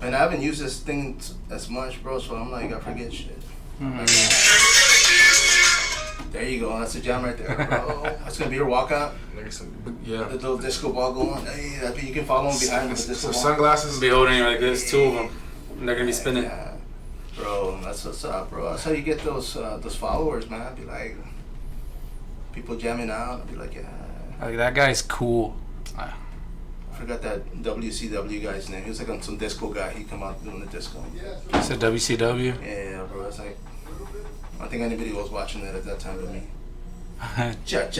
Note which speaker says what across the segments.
Speaker 1: And I haven't used this thing as much, bro, so I'm like, I forget shit. There you go. That's a jam right there, bro. That's going to be your walkout.
Speaker 2: Yeah.
Speaker 1: The little disco ball going. Hey, that you can follow them behind with the disco ball.
Speaker 2: Sunglasses.
Speaker 3: Be holding it like this, two of them. And they're going to be spinning.
Speaker 1: Yeah. Bro, that's what's up, bro. That's how you get those followers, man. I'd be like, people jamming out. I'd be like, yeah.
Speaker 3: Like, that guy's cool.
Speaker 1: I forgot that WCW guy's name. He was like on some disco guy. He come out doing the disco.
Speaker 3: You said WCW?
Speaker 1: Yeah, bro. It's like, I think anybody was watching that at that time with me. Check.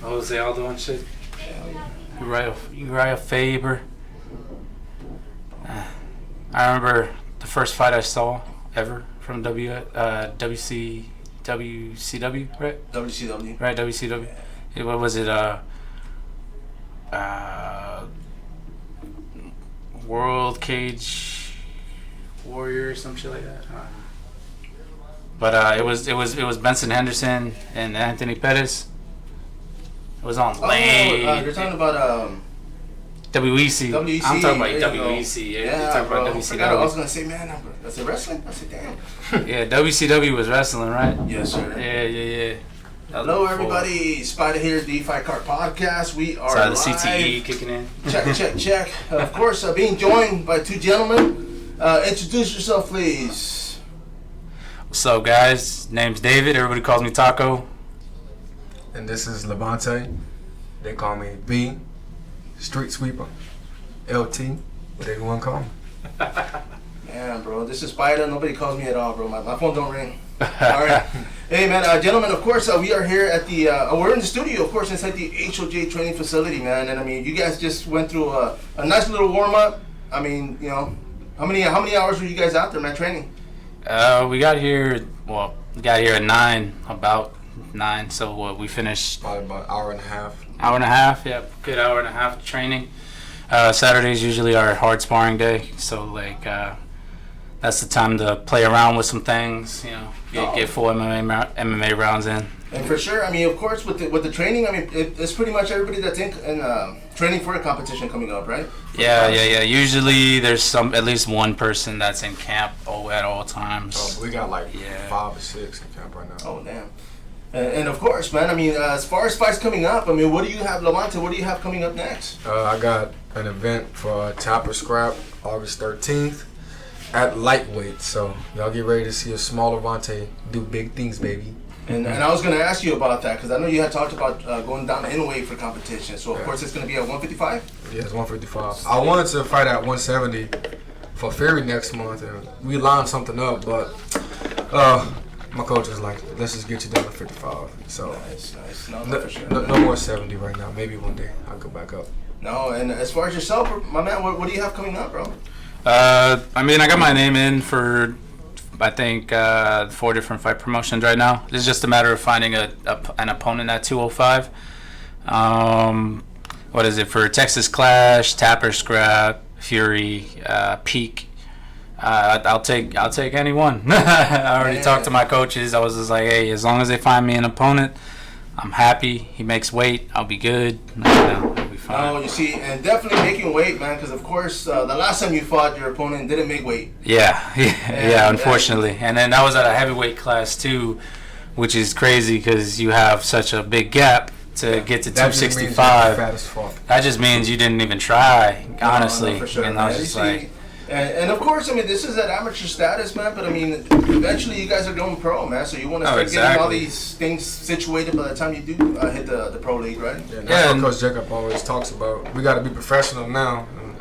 Speaker 3: Jose Aldo and shit.
Speaker 1: Yeah.
Speaker 3: Uriah Faber. I remember the first fight I saw ever from WCW, right?
Speaker 1: WCW.
Speaker 3: Right, WCW. What was it? World Cage Warrior or some shit like that. But it was Benson Henderson and Anthony Pettis. It was on late.
Speaker 1: You're talking about
Speaker 3: WEC.
Speaker 1: WEC.
Speaker 3: I'm talking about
Speaker 1: There
Speaker 3: WEC.
Speaker 1: you go.
Speaker 3: Yeah, you're talking about WCW.
Speaker 1: I was gonna say, man, that's it wrestling. I said, damn.
Speaker 3: Yeah, WCW was wrestling, right?
Speaker 1: Yes, sir.
Speaker 3: Yeah.
Speaker 1: Hello, everybody. Spider here, the Fight Card Podcast. We are
Speaker 3: Sorry,
Speaker 1: live.
Speaker 3: the CTE kicking in.
Speaker 1: Check. Of course, being joined by two gentlemen. Introduce yourself, please.
Speaker 3: What's up, guys? Name's David. Everybody calls me Taco.
Speaker 2: And this is Lavante. They call me B, Street Sweeper, LT, whatever you want to call me.
Speaker 1: Man, bro, this is Spider. Nobody calls me at all, bro. My phone don't ring. All right. Hey, man, gentlemen, of course, we are here at the, we're in the studio, of course, inside the HOJ training facility, man. And, I mean, you guys just went through a nice little warm-up. I mean, you know, how many hours were you guys out there, man, training?
Speaker 3: We got here at 9, about 9. So we finished
Speaker 2: Probably about an hour and a half.
Speaker 3: Hour and a half, yeah, good hour and a half training. Saturdays usually our hard sparring day, so like that's the time to play around with some things, you know, get full MMA rounds in.
Speaker 1: And for sure, I mean, of course, with the training, I mean, it's pretty much everybody that's in training for a competition coming up, right?
Speaker 3: Yeah. Usually there's at least one person that's in camp at all times.
Speaker 2: So we got like 5 or 6 in camp right now.
Speaker 1: Oh, damn. And of course, man, I mean, as far as fights coming up, I mean, what do you have, Lavante, what do you have coming up next?
Speaker 2: I got an event for Tapper Scrap August 13th at lightweight. So y'all get ready to see a smaller Lavante do big things, baby.
Speaker 1: And I was going to ask you about that because I know you had talked about going down in weight for competition. So, of course, it's going to be at 155?
Speaker 2: Yeah, it's 155. I wanted to fight at 170 for Ferry next month, and we lined something up, but my coach was like, let's just get you down to 55. So
Speaker 1: Nice. No,
Speaker 2: no,
Speaker 1: for sure.
Speaker 2: no more 70 right now. Maybe one day I'll go back up.
Speaker 1: No, and as far as yourself, my man, what do you have coming up, bro?
Speaker 3: I mean, I got my name in for, I think, 4 different fight promotions right now. It's just a matter of finding an opponent at 205. What is it for Texas Clash, Tapper Scrap, Fury, Peak? I'll take any one. I already talked to my coaches. I was just like, hey, as long as they find me an opponent, I'm happy. He makes weight, I'll be good. I'll be fine.
Speaker 1: No, you see, and definitely making weight, man, because of course, the last time you fought, your opponent didn't make weight.
Speaker 3: Yeah, unfortunately. And then that was at a heavyweight class too, which is crazy because you have such a big gap to get to 265. That just means you didn't even try, honestly.
Speaker 1: No, for sure,
Speaker 3: and I was just like...
Speaker 1: And of course, I mean, this is at amateur status, man, but I mean, eventually you guys are going pro, man, so you want to start getting all these things situated by the time you do hit the pro league, right?
Speaker 2: Yeah, that's what Coach Jacob always talks about. We got to be professional now. And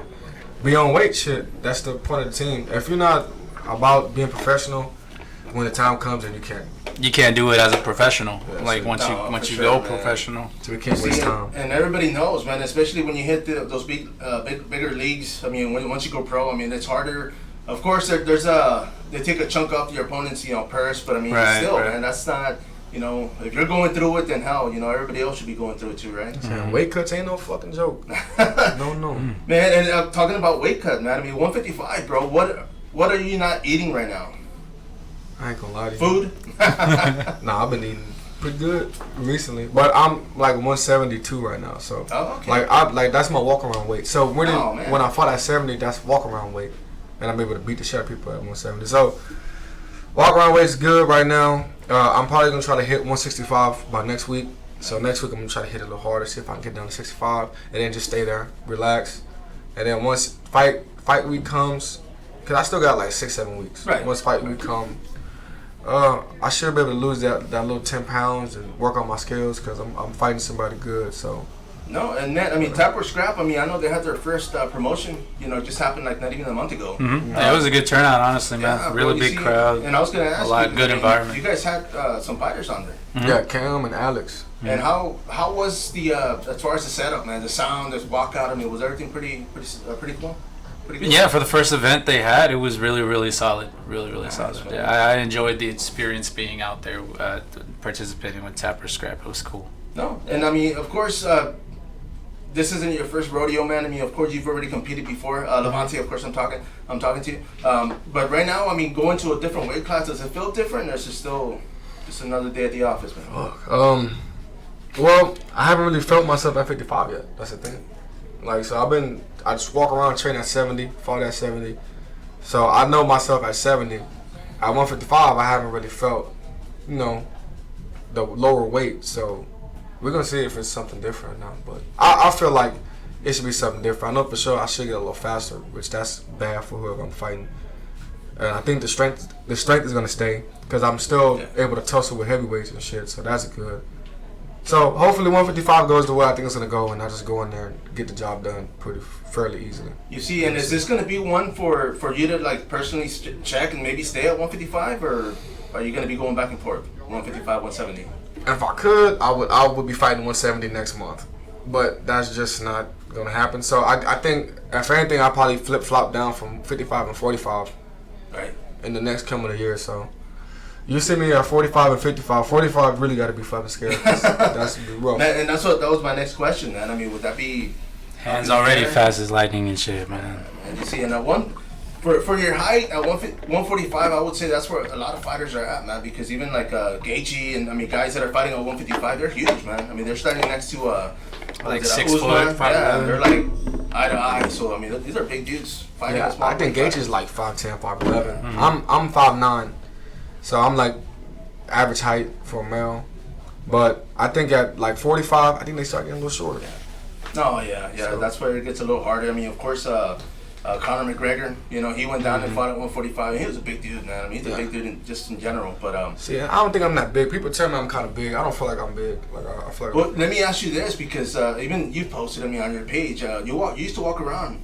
Speaker 2: be on weight, shit. That's the point of the team. If you're not about being professional, when the time comes, then you can't.
Speaker 3: You can't do it as a professional.
Speaker 2: Yeah,
Speaker 3: like
Speaker 2: so
Speaker 3: once you go professional.
Speaker 2: So we can't waste time.
Speaker 1: And everybody knows, man, especially when you hit those bigger leagues. I mean, once you go pro, I mean, it's harder. Of course, they take a chunk off your opponent's, purse, but I mean, still, man, that's not, if you're going through it, then hell, everybody else should be going through it too, right?
Speaker 2: Man, weight cuts ain't no fucking joke. No.
Speaker 1: Man, and talking about weight cut, man, I mean, 155, bro, what are you not eating right now?
Speaker 2: I ain't gonna lie to you.
Speaker 1: Food?
Speaker 2: Nah, I've been eating pretty good recently, but I'm like 172 right now. So,
Speaker 1: okay.
Speaker 2: like that's my walk around weight. So when I fought at 70, that's walk around weight. and I'm able to beat the shit out of people at 170. So walk around weight is good right now. I'm probably gonna try to hit 165 by next week. So next week I'm gonna try to hit it a little harder, see if I can get down to 65, and then just stay there, relax, and then once fight week comes, cause I still got like 6-7 weeks.
Speaker 1: Right.
Speaker 2: Once fight week comes, I should be able to lose that little 10 pounds and work on my skills, cause I'm fighting somebody good. So.
Speaker 1: No, and man, I mean, Tap or Scrap, I mean, I know they had their first promotion, you know, it just happened like not even a month ago.
Speaker 3: Mm-hmm. Yeah, it was a good turnout, honestly, man.
Speaker 1: Yeah,
Speaker 3: Really big crowd.
Speaker 1: And I was going to ask
Speaker 3: a lot
Speaker 1: you,
Speaker 3: good environment.
Speaker 1: You guys had some fighters on there.
Speaker 3: Mm-hmm.
Speaker 2: Yeah, Cam and Alex.
Speaker 1: Mm-hmm. And how was the, as far as the setup, man, the sound, the walkout, I mean, was everything pretty cool? Pretty good?
Speaker 3: Yeah, for the first event they had, it was really, really solid. Really, really
Speaker 1: Nice,
Speaker 3: solid.
Speaker 1: man.
Speaker 3: Yeah, I enjoyed the experience being out there, participating with Tap or Scrap. It was cool.
Speaker 1: No, and I mean, of course, this isn't your first rodeo, man. I mean, of course, you've already competed before. Lavante, of course, I'm talking to you. But right now, I mean, going to a different weight class, does it feel different, or is it still just another day at the office, man?
Speaker 2: Well, I haven't really felt myself at 55 yet. That's the thing. Like, so I just walk around, train at 70, fought at 70. So I know myself at 70. At 155, I haven't really felt, you know, the lower weight. So we're gonna see if it's something different now. But I feel like it should be something different. I know for sure I should get a little faster, which that's bad for whoever I'm fighting. And I think the strength is gonna stay because I'm still able to tussle with heavyweights and shit. So that's good. So hopefully 155 goes the way I think it's gonna go, and I just go in there and get the job done fairly easily.
Speaker 1: You see, and is this going to be one for you to like personally check and maybe stay at 155, or are you going to be going back and forth 155, 170?
Speaker 2: If I could, I would be fighting 170 next month, but that's just not gonna happen. So I think if anything, I'll probably flip flop down from 55 and 45,
Speaker 1: right,
Speaker 2: in the next coming of year. So you see me at 45 and 55. 45 really got to be fucking scared. That's rough.
Speaker 1: Man, and that was my next question, man. I mean, would that be
Speaker 3: Hands already fast as lightning and shit, man.
Speaker 1: And you see, and for your height at 145, I would say that's where a lot of fighters are at, man. Because even like Gaethje and I mean guys that are fighting at 155, they're huge, man. I mean, they're starting next to
Speaker 3: like 6
Speaker 1: Usman.
Speaker 3: foot,
Speaker 1: yeah, they're like eye to eye. So I mean, these are big dudes fighting.
Speaker 2: Yeah,
Speaker 1: at small
Speaker 2: I think
Speaker 1: weight
Speaker 2: Gaethje is like 5'10", 5'11".
Speaker 3: Mm-hmm.
Speaker 2: I'm 5'9", so I'm like average height for a male. But I think at like 45, I think they start getting a little shorter.
Speaker 1: Yeah. No, yeah,
Speaker 2: So-
Speaker 1: that's where it gets a little harder. I mean, of course, Conor McGregor, you know, he went down and fought at 145, and he was a big dude, man. I mean, he's a big dude just in general. But
Speaker 2: See, I don't think I'm that big. People tell me I'm kind of big. I don't feel like I'm big. Like I feel like.
Speaker 1: well, let me ask you this, because even you posted, I mean, on your page, you used to walk around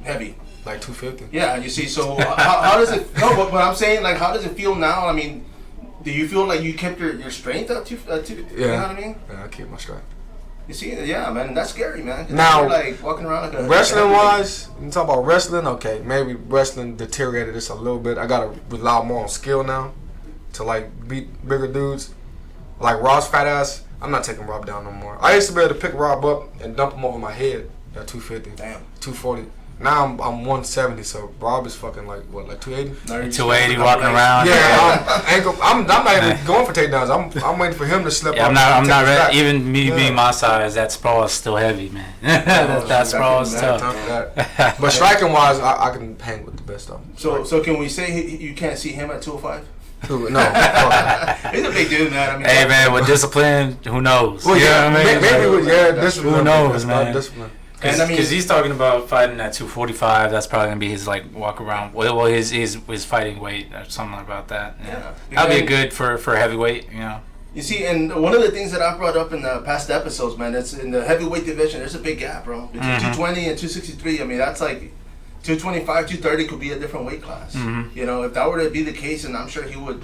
Speaker 1: heavy.
Speaker 2: Like 250.
Speaker 1: Yeah, you see, so how does it? No, but I'm saying, like, how does it feel now? I mean, do you feel like you kept your strength up to you know what I mean?
Speaker 2: Yeah, I keep my strength.
Speaker 1: You see, yeah, man, that's scary, man. 'Cause
Speaker 2: Now,
Speaker 1: you're, like walking around like a
Speaker 2: Wrestling
Speaker 1: like a
Speaker 2: wise, you talk about wrestling. Okay, maybe wrestling deteriorated this a little bit. I gotta rely more on skill now to like beat bigger dudes. Like Rob's fat ass, I'm not taking Rob down no more. I used to be able to pick Rob up and dump him over my head at 250,
Speaker 1: Damn.
Speaker 2: 240. Now I'm 170, so Rob is fucking like what, like 280?
Speaker 3: 280 walking around.
Speaker 2: I'm not even going for takedowns. I'm waiting for him to slip.
Speaker 3: Yeah,
Speaker 2: up
Speaker 3: I'm not
Speaker 2: and take
Speaker 3: ready.
Speaker 2: his back.
Speaker 3: Even me being my size, that sprawl is still heavy, man. that sprawl is
Speaker 2: Time
Speaker 3: tough.
Speaker 2: for that. But striking wise, I can hang with the best of them.
Speaker 1: So can we say you can't see him at 205?
Speaker 2: No, fuck.
Speaker 1: He's a big dude, man. I mean,
Speaker 3: Hey, man, with discipline, who knows?
Speaker 2: Well,
Speaker 3: You know what I mean?
Speaker 2: maybe with
Speaker 3: Like,
Speaker 2: discipline.
Speaker 3: who knows,
Speaker 2: That's about
Speaker 3: man?
Speaker 2: discipline.
Speaker 1: And I mean-
Speaker 3: Because he's talking about fighting at 245. That's probably gonna be his like walk around. Well, his fighting weight or something about that.
Speaker 1: Yeah.
Speaker 3: That'd be good for heavyweight. You know.
Speaker 1: You see, and one of the things that I brought up in the past episodes, man, it's in the heavyweight division. There's a big gap, bro, between 220 and 263. I mean, that's like 225, 230 could be a different weight class.
Speaker 3: Mhm.
Speaker 1: You know, if that were to be the case, and I'm sure he would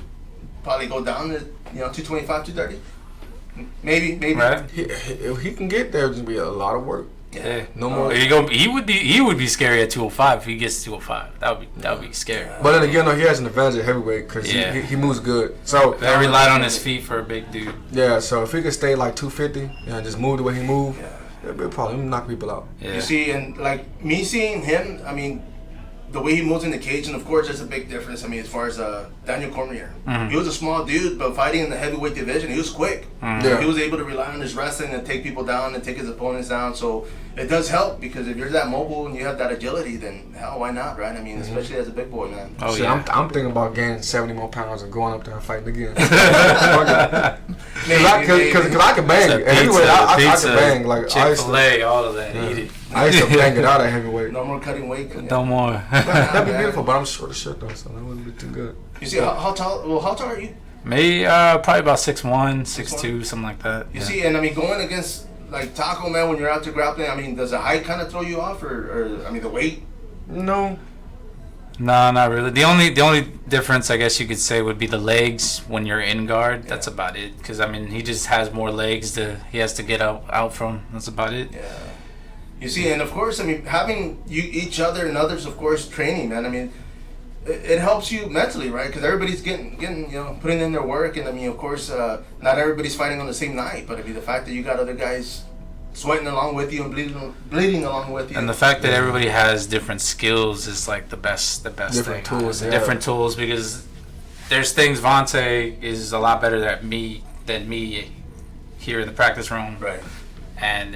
Speaker 1: probably go down to 225, 230. Maybe.
Speaker 3: Right.
Speaker 2: If he can get there, it'll be a lot of work.
Speaker 3: Yeah.
Speaker 2: No more.
Speaker 3: He would be scary at 205 if he gets to 205. That would be scary.
Speaker 2: But then again, he has an advantage at heavyweight because
Speaker 3: Yeah.
Speaker 2: he moves good. So
Speaker 3: Very light on his feet for a big dude.
Speaker 2: yeah, so if he could stay like 250 and just move the way he moved,
Speaker 1: Yeah.
Speaker 2: it'll probably knock people out.
Speaker 3: Yeah.
Speaker 1: You see, and like me seeing him, I mean, the way he moves in the cage, and of course, there's a big difference. I mean, as far as Daniel Cormier, he was a small dude, but fighting in the heavyweight division, he was quick.
Speaker 2: Yeah.
Speaker 1: He was able to rely on his wrestling and take people down and take his opponents down. So it does help, because if you're that mobile and you have that agility, then hell, why not, right? I mean, especially as a big boy, man.
Speaker 3: Oh,
Speaker 2: Shit,
Speaker 3: yeah.
Speaker 2: I'm thinking about gaining 70 more pounds and going up there and fighting again. Because
Speaker 1: Maybe.
Speaker 2: I can bang.
Speaker 3: Pizza,
Speaker 2: And heavyweight, I
Speaker 3: pizza,
Speaker 2: can bang. Like,
Speaker 3: Chick-fil-A, all of that.
Speaker 2: Yeah.
Speaker 3: Eat it.
Speaker 2: I used to bang it out at heavyweight.
Speaker 1: No more cutting weight.
Speaker 3: No more.
Speaker 2: That'd be beautiful, but I'm short as shit though, so that wouldn't be too good.
Speaker 1: You see, how tall? Well, how tall are you?
Speaker 3: Me, probably about 6'1", 6'2", something like that.
Speaker 1: You see, and I mean, going against like Taco, man, when you're out to grappling, I mean, does the height kind of throw you off, or I mean, the weight?
Speaker 2: No.
Speaker 3: No, not really. The only difference, I guess you could say, would be the legs when you're in guard. That's about it. Because, I mean, he just has more legs he has to get out from. That's about it.
Speaker 1: Yeah. You see, and of course, I mean, having each other and others, of course, training, man. I mean, it helps you mentally, right? Because everybody's getting, putting in their work, and I mean, of course, not everybody's fighting on the same night. But I mean, the fact that you got other guys sweating along with you and bleeding along with you,
Speaker 3: and the fact that everybody has different skills is like the best
Speaker 2: Different
Speaker 3: thing.
Speaker 2: tools, yeah.
Speaker 3: Different tools, because there's things Lavante is a lot better than me here in the practice room,
Speaker 1: right?
Speaker 3: And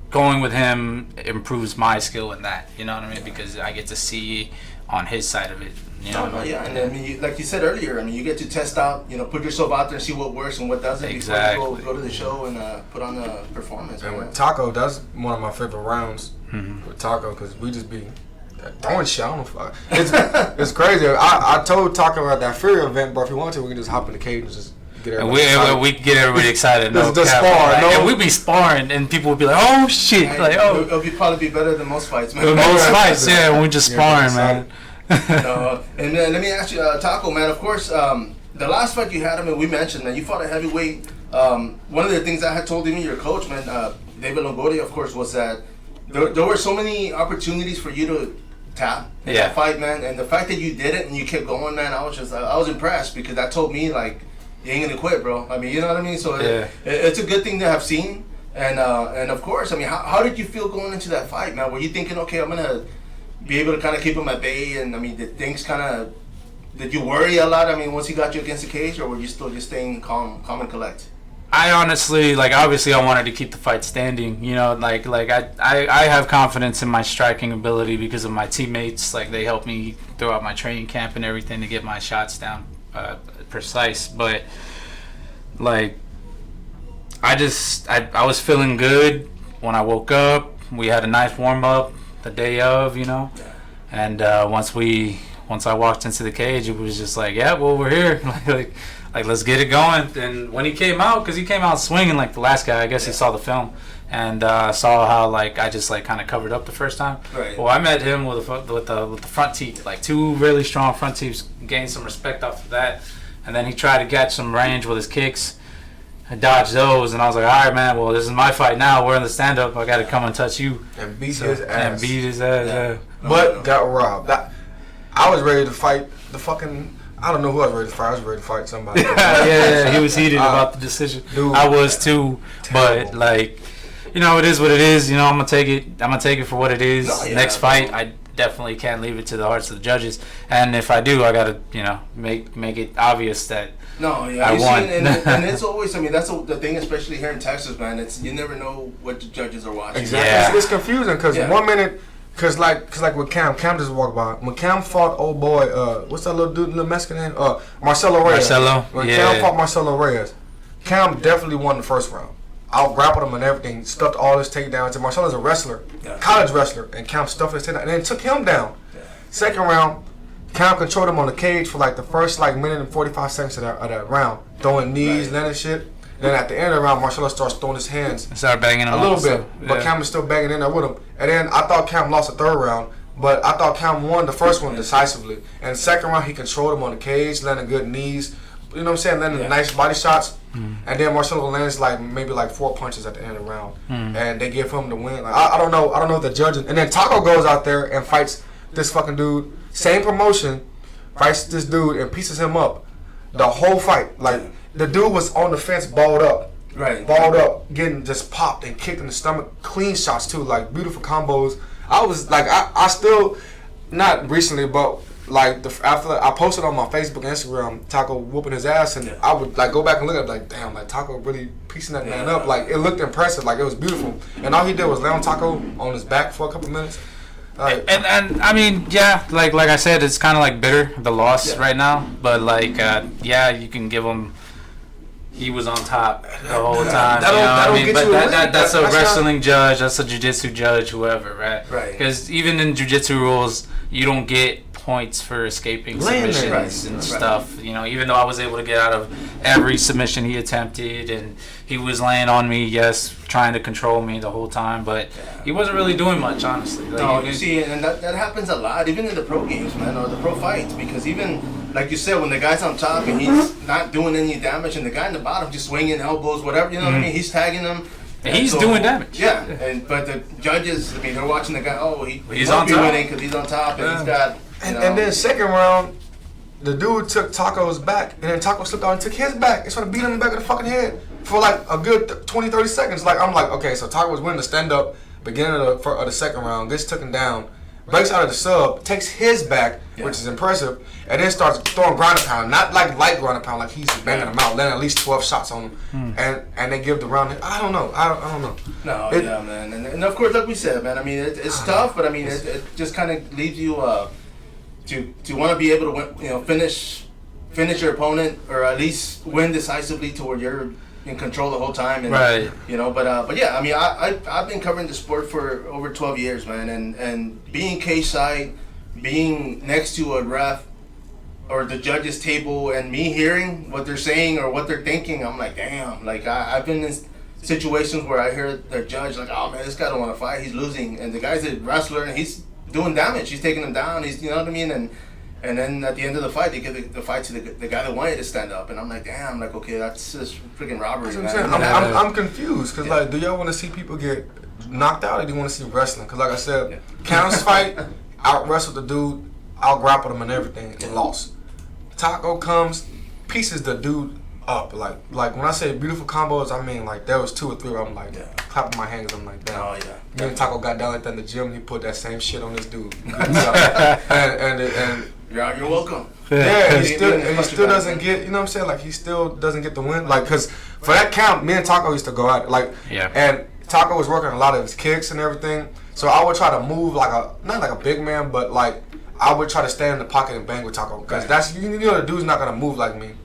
Speaker 3: going with him improves my skill in that, you know what I mean? Because I get to see on his side of it, you know.
Speaker 1: No, yeah, and I mean, like you said earlier, I mean, you get to test out, put yourself out there and see what works and what doesn't
Speaker 3: Exactly.
Speaker 1: before you go to the show and put on the performance.
Speaker 2: And
Speaker 1: man.
Speaker 2: with Taco, that's one of my favorite rounds with Taco, because we just be throwing shit. I don't know if it's crazy. I told Taco at that Fury event, bro, if you want to, we can just hop in the cage and just get everybody excited.
Speaker 3: We get everybody excited.
Speaker 2: This is the spar,
Speaker 3: and we be sparring, and people would be like, "Oh shit!"
Speaker 1: Right.
Speaker 3: Like, "Oh."
Speaker 1: It'll probably be better than most fights, man.
Speaker 3: Most fights, yeah, we're just sparring, man.
Speaker 1: And then let me ask you, Taco, man. Of course, the last fight you had, I mean, we mentioned that you fought a heavyweight. One of the things I had told even your coach, man, David Longoria, of course, was that there were so many opportunities for you to tap in that fight, man. And the fact that you did it and you kept going, man, I was impressed, because that told me, like, you ain't gonna quit, bro. I mean, you know what I mean? So it's a good thing to have seen. And of course, I mean, how did you feel going into that fight, man? Were you thinking, okay, I'm gonna be able to kind of keep him at bay? And I mean, did you worry a lot? I mean, once he got you against the cage, or were you still just staying calm and collect?
Speaker 3: I honestly, obviously I wanted to keep the fight standing, I have confidence in my striking ability because of my teammates. Like, they helped me throughout my training camp and everything to get my shots down precise. But I was feeling good when I woke up. We had a nice warm up the day of, and once I walked into the cage, it was just like, yeah, well, we're here. Like, let's get it going. And when he came out, because he came out swinging like the last guy, I guess he saw the film and saw how I just kind of covered up the first time.
Speaker 1: Right.
Speaker 3: Well, I met him with the front teeth, two really strong front teeth, gained some respect off of that, and then he tried to catch some range with his kicks. I dodged those, and I was like, all right, man, well, this is my fight now. We're in the stand-up. I got to come and touch you.
Speaker 2: And beat his ass.
Speaker 3: Yeah.
Speaker 2: But got robbed. I was ready to fight the fucking... I don't know who I was ready to fight. I was ready to fight somebody.
Speaker 3: Yeah, he was heated about the decision.
Speaker 2: Dude,
Speaker 3: I was too,
Speaker 2: terrible.
Speaker 3: But it is what it is. I'm gonna take it for what it is.
Speaker 1: No, yeah,
Speaker 3: Next fight, I definitely can't leave it to the hearts of the judges. And if I do, I gotta make it obvious that
Speaker 1: No, yeah,
Speaker 3: I won.
Speaker 1: And it's always, I mean, that's the thing, especially here in Texas, man. It's, you never know what the judges are watching.
Speaker 2: Exactly.
Speaker 3: Yeah.
Speaker 2: It's confusing because one minute, cause like with Cam just walked by. When Cam fought old boy, what's that little dude, little Mexican name? Marcelo Reyes. When Cam fought Marcelo Reyes, Cam definitely won the first round. Out grappled him and everything, stuffed all his takedowns. And Marcelo's a wrestler, college wrestler, and Cam stuffed his takedown and then took him down. Yeah. Second round, Cam controlled him on the cage for the first minute and 45 seconds of that round, throwing knees, landing shit. Then at the end of the round, Marcelo starts throwing his hands.
Speaker 3: Started banging him
Speaker 2: a little bit, but Cam was still banging in there with him. And then I thought Cam lost the third round, but I thought Cam won the first one decisively. And the second round, he controlled him on the cage, landing good knees. You know what I'm saying? Landing nice body shots. And then Marcelo lands maybe 4 punches at the end of the round, and they give him the win. I don't know the judges. And then Taco goes out there and fights this fucking dude, same promotion, fights this dude and pieces him up the whole fight. The dude was on the fence, balled up, getting just popped and kicked in the stomach, clean shots too, beautiful combos. I was I still not recently, but like after I posted on my Facebook and Instagram Taco whooping his ass, and I would like go back and look at it, like, damn, like Taco really piecing that man up. Like it looked impressive, like it was beautiful, and all he did was lay on Taco on his back for a couple minutes.
Speaker 3: And I mean, yeah, like I said, it's kind of like bitter, the loss right now, but like yeah, you can give him. He was on top the whole time. You know what I mean? But that's a wrestling judge, that's a jiu-jitsu judge, whoever, right?
Speaker 1: Right.
Speaker 3: Because even in jiu-jitsu rules, you don't get points for escaping submissions and stuff. You know, even though I was able to get out of every submission he attempted, and he was laying on me, yes, trying to control me the whole time, but he wasn't really doing much, honestly. Like,
Speaker 1: no, you see, and that happens a lot, even in the pro games, man, or the pro fights, because even, like you said, when the guy's on top and he's not doing any damage, and the guy in the bottom just swinging elbows, whatever, you know what I mean? He's tagging them.
Speaker 3: And he's doing damage.
Speaker 1: Yeah, but the judges, I mean, they're watching the guy, he's
Speaker 3: on top.
Speaker 1: winning because he's on top, and he's got,
Speaker 2: and then second round, the dude took Taco's back, and then Taco slipped out and took his back and started beating him in the back of the fucking head for like a good 20, 30 seconds. Like, I'm like, okay, so Taco was winning the stand-up beginning of the second round, gets taken down, breaks out of the sub, takes his back, which is impressive, and then starts throwing ground and pound, not like light ground and pound, like he's banging them out, letting at least 12 shots on him, and they give the round. I don't know.
Speaker 1: No, yeah, man, and of course, like we said, man, I mean, it's tough, but I mean, it just kind of leaves you to want to be able to win, you know, finish your opponent, or at least win decisively to where you're in control the whole time, and
Speaker 3: right.
Speaker 1: You know, but yeah, I mean, I've been covering the sport for over 12 years, man, and being cage-side, being next to a ref or the judge's table, and me hearing what they're saying or what they're thinking, I'm like, damn, like I've been in situations where I hear the judge like, oh man, this guy don't want to fight, he's losing, and the guy's a wrestler and he's doing damage, he's taking him down, he's, you know what I mean, and then at the end of the fight, they give the fight to the guy that wanted to stand up, and I'm like, damn, like, okay, that's just freaking robbery, man.
Speaker 2: I'm confused, because like, do y'all want to see people get knocked out, or do you want to see wrestling? Because like I said, Counts fight, out wrestled the dude, out grappled him and everything, and lost. Taco comes, pieces the dude up. Like when I say beautiful combos, I mean like there was 2 or 3 where I'm like clapping my hands. I'm like, damn.
Speaker 1: Oh yeah.
Speaker 2: Me and Taco got down like that in the gym. He put that same shit on this dude. and
Speaker 1: you're welcome.
Speaker 2: Yeah, he still doesn't get. You know what I'm saying? Like he still doesn't get the win. Like because for that count, me and Taco used to go out. Like and Taco was working a lot of his kicks and everything. So I would try to move like not like a big man, but like I would try to stand in the pocket and bang with Taco, because that's, you know, the dude's not gonna move like me.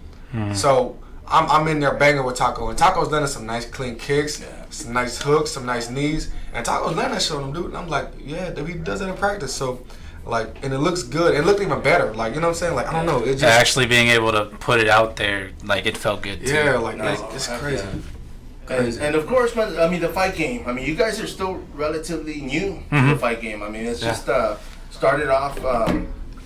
Speaker 2: So I'm in there banging with Taco, and Taco's landing some nice clean kicks, some nice hooks, some nice knees, and Taco's landing that shit on him, dude. And I'm like, yeah, he does that in practice. So like, and it looks good. It looked even better. Like, you know what I'm saying? Like, I don't know. It just
Speaker 3: actually being able to put it out there, like it felt good too.
Speaker 2: Yeah, like it's crazy.
Speaker 1: And of course, man, I mean, the fight game. I mean, you guys are still relatively new to the fight game. I mean, it's just started off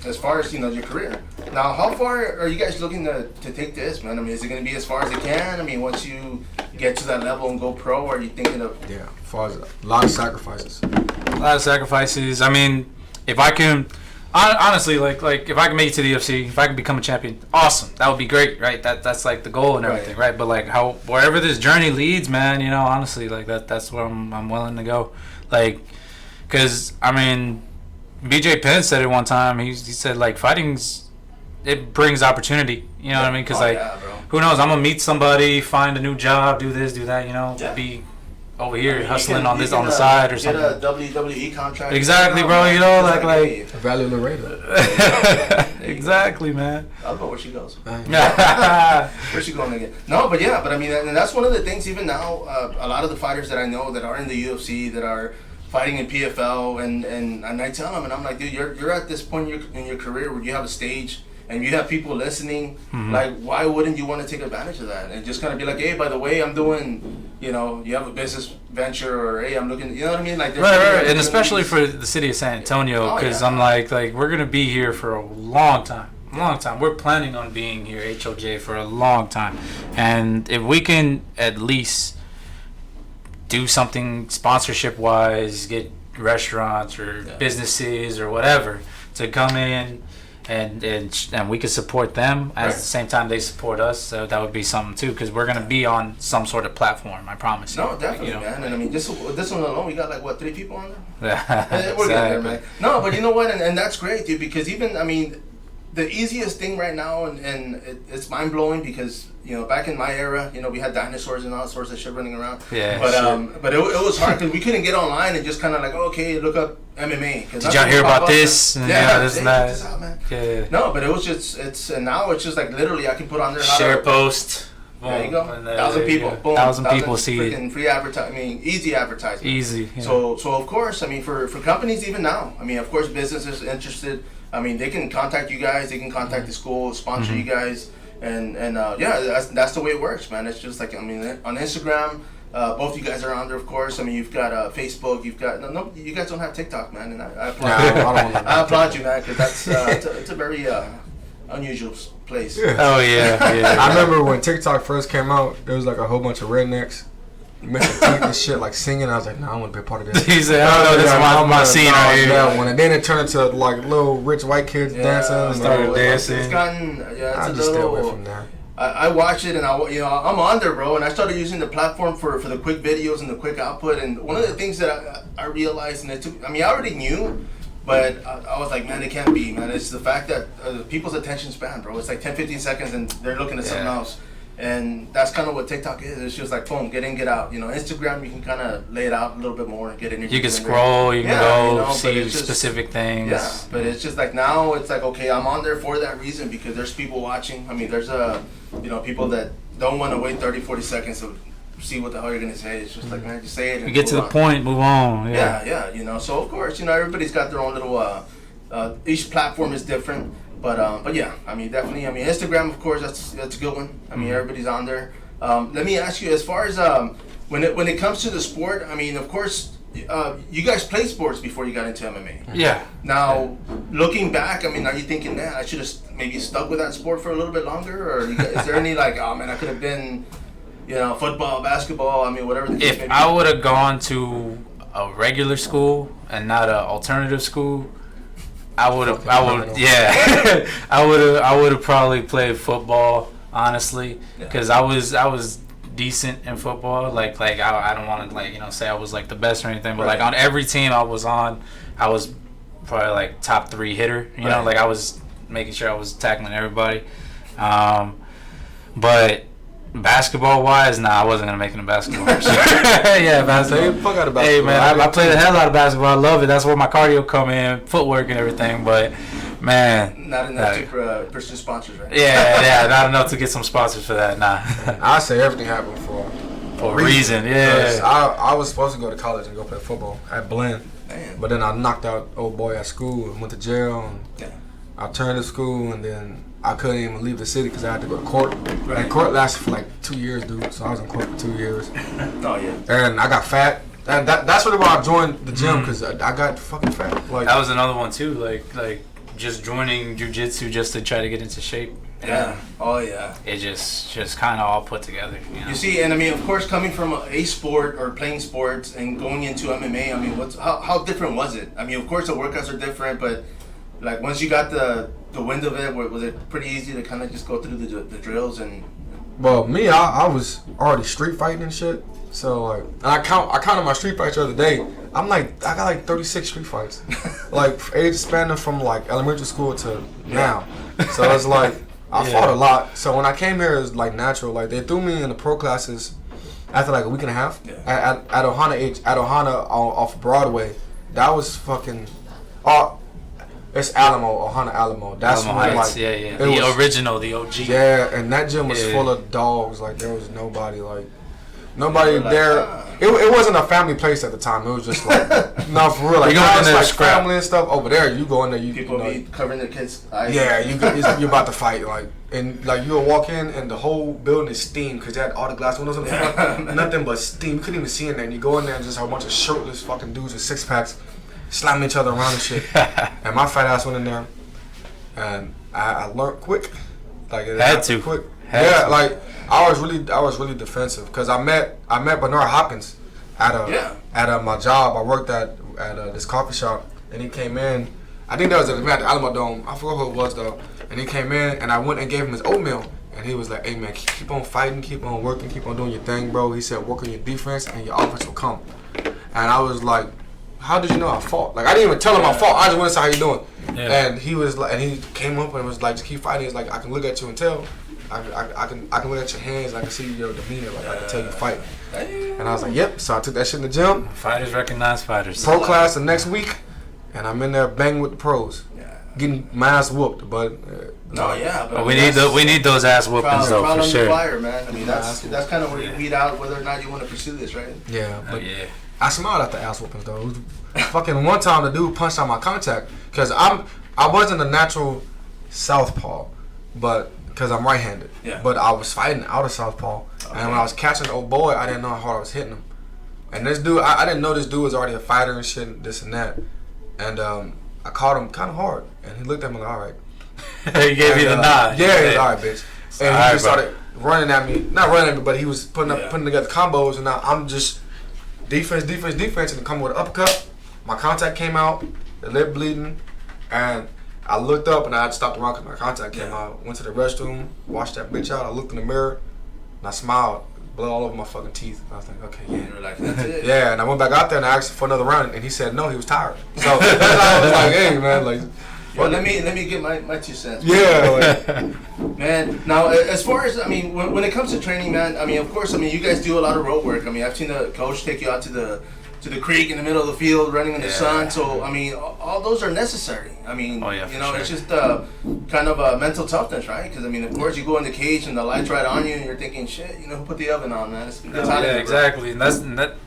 Speaker 1: as far as, you know, your career. Now, how far are you guys looking to take this, man? I mean, is it going to be as far as it can? I mean, once you get to that level and go pro, are you thinking of...
Speaker 2: Yeah, as far as a lot of sacrifices.
Speaker 3: A lot of sacrifices. I mean, if I can... Honestly, like if I can make it to the UFC, if I can become a champion, awesome. That would be great, right? That's like the goal and everything, right? But like wherever this journey leads, man, you know, honestly, like that's where I'm willing to go. Like, because I mean, BJ Penn said it one time. He said like it brings opportunity. You know what I mean? Because who knows? I'm gonna meet somebody, find a new job, do this, do that. You know, be over here hustling on the side or something.
Speaker 1: Get a WWE contract.
Speaker 3: Exactly, bro. You know, like
Speaker 2: Valley Laredo.
Speaker 3: Exactly, man.
Speaker 1: I don't know where she goes. Where's she going again? No, but I mean, and that's one of the things. Even now, a lot of the fighters that I know that are in the UFC, that are fighting in PFL, and I tell them, and I'm like, dude, you're at this point in your career where you have a stage and you have people listening. Like, why wouldn't you want to take advantage of that and just kind of be like, hey, by the way, I'm doing, you know, you have a business venture, or hey, I'm looking, you know what I mean? Like,
Speaker 3: right, and especially for the city of San Antonio, because I'm like we're gonna be here for a long time. We're planning on being here, HOJ, for a long time, and if we can at least do something sponsorship wise, get restaurants or businesses or whatever to come in and we could support them at the same time they support us. So that would be something too, because we're gonna be on some sort of platform. I promise you.
Speaker 1: No, definitely, man. And I mean, this one alone, we got like what, 3 people on there?
Speaker 3: Yeah,
Speaker 1: We're getting there, man. No, but you know what? And that's great, dude. Because even, I mean, the easiest thing right now, and it's mind blowing because, you know, back in my era, you know, we had dinosaurs and all sorts of shit running around.
Speaker 3: Yeah.
Speaker 1: But it was hard because we couldn't get online and just kind of like, okay, look up MMA.
Speaker 3: Did y'all hear about this?
Speaker 1: Yeah,
Speaker 3: this and
Speaker 1: check
Speaker 3: that.
Speaker 1: this out, man.
Speaker 3: Yeah.
Speaker 1: No, but it was just and now it's just like literally I can put on there how
Speaker 3: Share
Speaker 1: to,
Speaker 3: post.
Speaker 1: There you go.
Speaker 3: And
Speaker 1: 1,000 people. Boom.
Speaker 3: 1,000 people see it.
Speaker 1: Freaking free advertising. I mean, easy advertising.
Speaker 3: Easy. Yeah.
Speaker 1: So of course, I mean, for companies even now, I mean, of course, businesses interested. I mean, they can contact you guys. They can contact the school, sponsor you guys, and yeah, that's the way it works, man. It's just like, I mean, on Instagram, both you guys are on there, of course. I mean, you've got Facebook. You've got no, you guys don't have TikTok, man, and I applaud. I applaud you, man, because that's it's a very unusual place.
Speaker 2: Yeah.
Speaker 3: Oh yeah.
Speaker 2: I remember when TikTok first came out, there was like a whole bunch of rednecks missing teeth and shit, like singing. I was like, nah, I want to be a part of this.
Speaker 3: He said, "I know this is my scene right here."
Speaker 2: That one, and then it turned into like little rich white kids dancing. And
Speaker 3: started dancing.
Speaker 1: It's gotten
Speaker 2: I just stay away from there.
Speaker 1: I watch it and I'm on there, bro, and I started using the platform for the quick videos and the quick output. And one of the things that I realized, and it took, I mean, I already knew, but I was like, man, it can't be, man. It's the fact that people's attention span, bro. It's like 10, 15 seconds and they're looking at something else. And that's kind of what TikTok is. It's just like, boom, get in, get out. You know, Instagram, you can kind of lay it out a little bit more and get in.
Speaker 3: You can scroll, you can go
Speaker 1: you know,
Speaker 3: see specific things.
Speaker 1: Yeah, but it's just like now it's like, okay, I'm on there for that reason because there's people watching. I mean, there's people that don't want to wait 30, 40 seconds to see what the hell you're going to say. It's just like, man, just say it. And
Speaker 3: you get to the point, move on.
Speaker 1: Yeah, you know, so of course, you know, everybody's got their own little, each platform is different. But yeah, I mean, definitely. I mean, Instagram, of course, that's a good one. I mean, everybody's on there. Let me ask you, as far as when it comes to the sport, I mean, of course, you guys played sports before you got into MMA.
Speaker 3: Yeah.
Speaker 1: Now, looking back, I mean, are you thinking, man, I should have maybe stuck with that sport for a little bit longer, or is there any like, oh man, I could have been, you know, football, basketball, I mean, whatever the case may be.
Speaker 3: If I would have gone to a regular school and not an alternative school, I would, yeah. I would have probably played football, honestly, because I was decent in football. Like I don't want to, like, you know, say I was like the best or anything, but like on every team I was on, I was probably like top 3 hitter. You know, like I was making sure I was tackling everybody. But basketball wise, nah, I wasn't gonna make it in basketball. Yeah, basketball.
Speaker 2: Fuck out of basketball.
Speaker 3: Hey man, I play the hell out of basketball. I love it. That's where my cardio come in, footwork and everything. But man,
Speaker 1: not enough to pursue sponsors, right?
Speaker 3: Yeah, not enough to get some sponsors for that. Nah.
Speaker 2: I say everything happened for
Speaker 3: a reason. Yeah.
Speaker 2: I was supposed to go to college and go play football at Blinn, but then I knocked out old boy at school and went to jail. And I turned to school and then I couldn't even leave the city because I had to go to court. Right. And court lasted for like 2 years, dude. So I was in court for 2 years.
Speaker 1: Oh yeah.
Speaker 2: And I got fat. And that's really why I joined the gym, because I got fucking fat. Like,
Speaker 3: that was another one too. Like just joining jiu-jitsu just to try to get into shape.
Speaker 1: Yeah. Oh yeah.
Speaker 3: It just kind of all put together. You know?
Speaker 1: You see, and I mean, of course, coming from a sport or playing sports and going into MMA, I mean, how different was it? I mean, of course, the workouts are different, but like once you got the wind of it, was it pretty easy to kind of just go through the drills and?
Speaker 2: Well, me, I was already street fighting and shit. So like, and I counted my street fights the other day. I got like 36 street fights, like age spanning from like elementary school to now. So it's like I fought a lot. So when I came here, it was like natural. Like they threw me in the pro classes after like a week and a half at Ohana off Broadway. That was fucking. It's Ohana Alamo. That's
Speaker 3: Alamo
Speaker 2: when,
Speaker 3: Heights,
Speaker 2: like,
Speaker 3: the original, the OG.
Speaker 2: Yeah, and that gym was full of dogs. Like there was nobody there. It wasn't a family place at the time. It was just like no, for real. Like
Speaker 3: you go in there,
Speaker 2: like family and stuff over there. You go in there,
Speaker 1: people be covering their kids' eyes.
Speaker 2: Yeah, you're about to fight, like, and like you'll walk in and the whole building is steam because they had all the glass windows in the front, nothing but steam. You couldn't even see in there. And you go in there and just have a bunch of shirtless fucking dudes with 6-packs slamming each other around and shit. And my fat ass went in there, and I learned quick. Like it
Speaker 3: had to
Speaker 2: quick.
Speaker 3: Had to.
Speaker 2: Like I was really defensive because I met Bernard Hopkins at my job. I worked at this coffee shop, and he came in, I think that was at the Alamo Dome. I forgot who it was though. And he came in, and I went and gave him his oatmeal. And he was like, "Hey man, keep on fighting, keep on working, keep on doing your thing, bro." He said, "Work on your defense, and your offense will come." And I was like, "How did you know I fought?" Like I didn't even tell him I fought. I just went and said, "How you doing?" Yeah. And he was like, and he came up and was like, "Just keep fighting." He's like, "I can look at you and tell. I can look at your hands. I can see your demeanor. Like I can tell you fight." And I was like, "Yep." So I took that shit in the gym.
Speaker 3: Fighters recognize fighters.
Speaker 2: Pro class the next week, and I'm in there banging with the pros, getting my ass whooped. But
Speaker 3: but we need those ass whoopings though for sure.
Speaker 1: Fire, man. I mean that's kind of where you weed out whether or not you want to pursue this, right?
Speaker 2: Yeah, but I smiled at the ass whoopings though. It was fucking one time the dude punched out my contact because I wasn't a natural southpaw, but because I'm right-handed. Yeah. But I was fighting out of southpaw, and when I was catching the old boy, I didn't know how hard I was hitting him. And this dude, I didn't know this dude was already a fighter and shit, this and that. And I caught him kind of hard, and he looked at me like, "All right."
Speaker 3: He gave you the nod.
Speaker 2: Yeah, he was all right, bitch. And he just started running at me, not running at me, but he was putting together combos, and now I'm just defense, and coming with an uppercut. My contact came out, the lip bleeding, and I looked up and I had to stop the run because my contact came out. Went to the restroom, washed that bitch out. I looked in the mirror, and I smiled. Blood all over my fucking teeth. And I was like, okay, yeah.
Speaker 1: You're like, that's it.
Speaker 2: Yeah, and I went back out there and I asked for another round, and he said no, he was tired. So I was like, hey, man, like.
Speaker 1: Well, let me get my 2 cents.
Speaker 2: Yeah.
Speaker 1: Man, now as far as, I mean, when it comes to training, man, I mean, of course, I mean, you guys do a lot of road work. I mean, I've seen the coach take you out to the creek in the middle of the field, running in the sun. So, I mean, all those are necessary. I mean, it's just kind of a mental toughness, right? Because, I mean, of course, you go in the cage and the light's right on you and you're thinking, shit, who put the oven on, man? It's hot.
Speaker 3: Yeah, exactly. And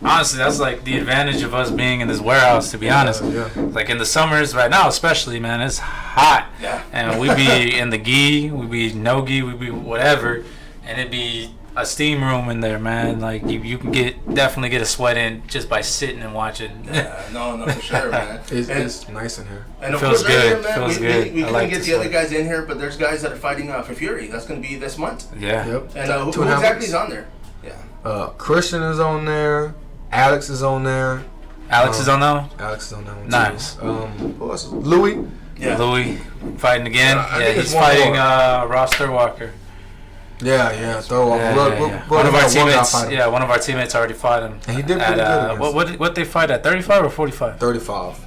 Speaker 3: honestly, that's like the advantage of us being in this warehouse, to be honest. Yeah. Like in the summers right now, especially, man, it's hot. Yeah. And we be in the gi, we be no gi, we be whatever, and it'd be a steam room in there, man. Like you can definitely get a sweat in just by sitting and watching.
Speaker 1: Yeah, no, for sure, man.
Speaker 2: It's nice in here.
Speaker 1: And of course, right here, man, we couldn't get the other guys in here, but there's guys that are fighting for Fury. That's going to be this month.
Speaker 3: Yeah.
Speaker 2: Yep.
Speaker 1: And who exactly is on there?
Speaker 2: Yeah. Christian is on there. Alex is on there.
Speaker 3: Alex is on that one?
Speaker 2: Alex is on that one.
Speaker 3: Nice.
Speaker 2: Who else? Louis.
Speaker 3: Yeah. Louis fighting again. Yeah, he's fighting Ross Thurwalker.
Speaker 2: Yeah, Thurwalker.
Speaker 3: One of our teammates. Yeah, one of our teammates already fought him.
Speaker 2: And he did pretty good.
Speaker 3: What they fight at? 35 or 45?
Speaker 2: 35.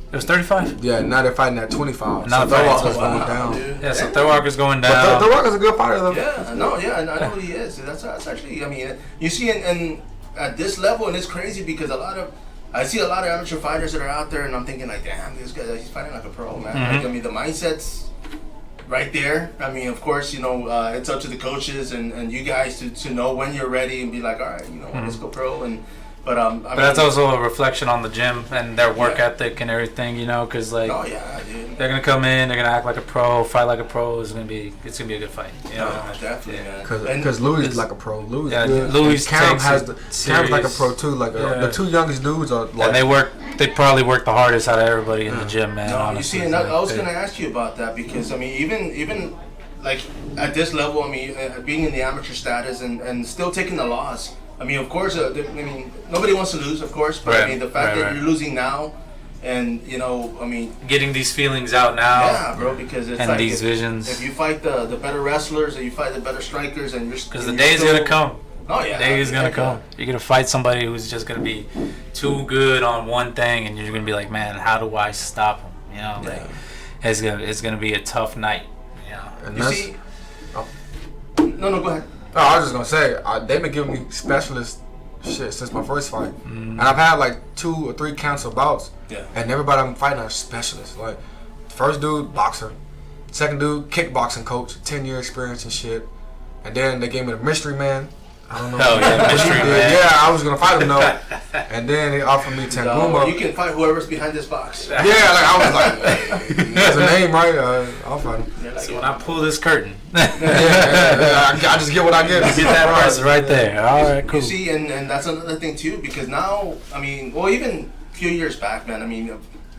Speaker 3: It was 35?
Speaker 2: Yeah, now they're fighting at 25.
Speaker 3: Now
Speaker 2: so Thurwalker's going down.
Speaker 1: Dude.
Speaker 3: Yeah, so Thurwalker's going down.
Speaker 2: But Thurwalker's a good fighter, though.
Speaker 1: Yeah, I know who he is. That's actually, I mean, you see, and at this level, and it's crazy because I see a lot of amateur fighters that are out there, and I'm thinking like, damn, this guy, he's fighting like a pro, man.
Speaker 3: Mm-hmm.
Speaker 1: Like, I mean, the mindset's right there. I mean, of course, it's up to the coaches and you guys to know when you're ready and be like, all right, let's go pro. But
Speaker 3: that's also a reflection on the gym and their work ethic and everything, because like they're gonna come in, they're gonna act like a pro, fight like a pro. It's gonna be a good fight.
Speaker 1: Definitely,
Speaker 2: man. Because Louis is like a pro.
Speaker 3: Louis
Speaker 2: Cam Cam's like a pro too. Like the two youngest dudes are like.
Speaker 3: And they probably work the hardest out of everybody in the gym, man.
Speaker 1: No,
Speaker 3: honestly.
Speaker 1: you see, and I was gonna ask you about that because I mean, even like at this level, I mean, being in the amateur status and still taking the loss. I mean, of course, nobody wants to lose, of course, but I mean, the fact that you're losing now, and I mean,
Speaker 3: getting these feelings out now.
Speaker 1: Yeah, bro, because it's
Speaker 3: and
Speaker 1: like
Speaker 3: these visions.
Speaker 1: If you fight the better wrestlers, or you fight the better strikers, and
Speaker 3: because the day is gonna come.
Speaker 1: Oh yeah,
Speaker 3: the day is gonna come. You're gonna fight somebody who's just gonna be too good on one thing, and you're gonna be like, man, how do I stop him? Like it's gonna be a tough night.
Speaker 2: And
Speaker 1: you see? No, go ahead.
Speaker 2: No, I was just gonna say they've been giving me specialist shit since my first fight, and I've had like 2 or 3 canceled bouts, and everybody I'm fighting are specialists. Like, first dude, boxer, second dude, kickboxing coach, 10-year experience and shit, and then they gave me the mystery man. I don't know.
Speaker 3: Oh yeah, mystery man.
Speaker 2: Yeah, I was gonna fight him though, and then they offered me Tanguma.
Speaker 1: You can fight whoever's behind this box.
Speaker 2: Yeah, like I was like, hey, that's a name, right? I'll fight him.
Speaker 3: So when I pull this curtain,
Speaker 2: I just get what I get.
Speaker 3: You get that person right there. All right, cool.
Speaker 1: You see, and that's another thing too, because now, I mean, well, even a few years back, man, I mean,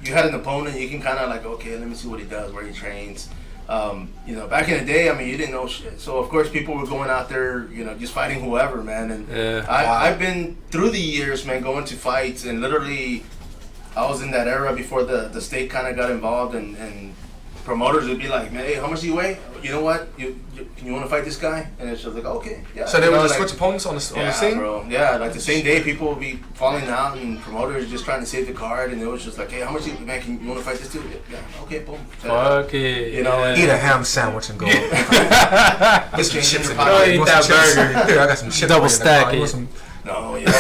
Speaker 1: you had an opponent, you can kind of like, okay, let me see what he does, where he trains. Back in the day, I mean, you didn't know shit. So, of course, people were going out there, just fighting whoever, man. And I've been through the years, man, going to fights and literally I was in that era before the state kind of got involved, and promoters would be like, man, hey, how much do you weigh? You know what? You want to fight this guy? And it's just like, okay, yeah.
Speaker 2: So they would just switch opponents on the scene?
Speaker 1: Bro. Yeah, like the same day, people would be falling out, and promoters just trying to save the card, and it was just like, hey, how much you want to fight this dude? Yeah, okay, boom.
Speaker 3: Fuck it.
Speaker 1: You know,
Speaker 2: Eat a ham sandwich and go.
Speaker 1: Get some chips in
Speaker 3: Go eat that burger.
Speaker 2: Here, I got some chips.
Speaker 3: Double stack
Speaker 2: it.
Speaker 3: it.
Speaker 1: No, yeah,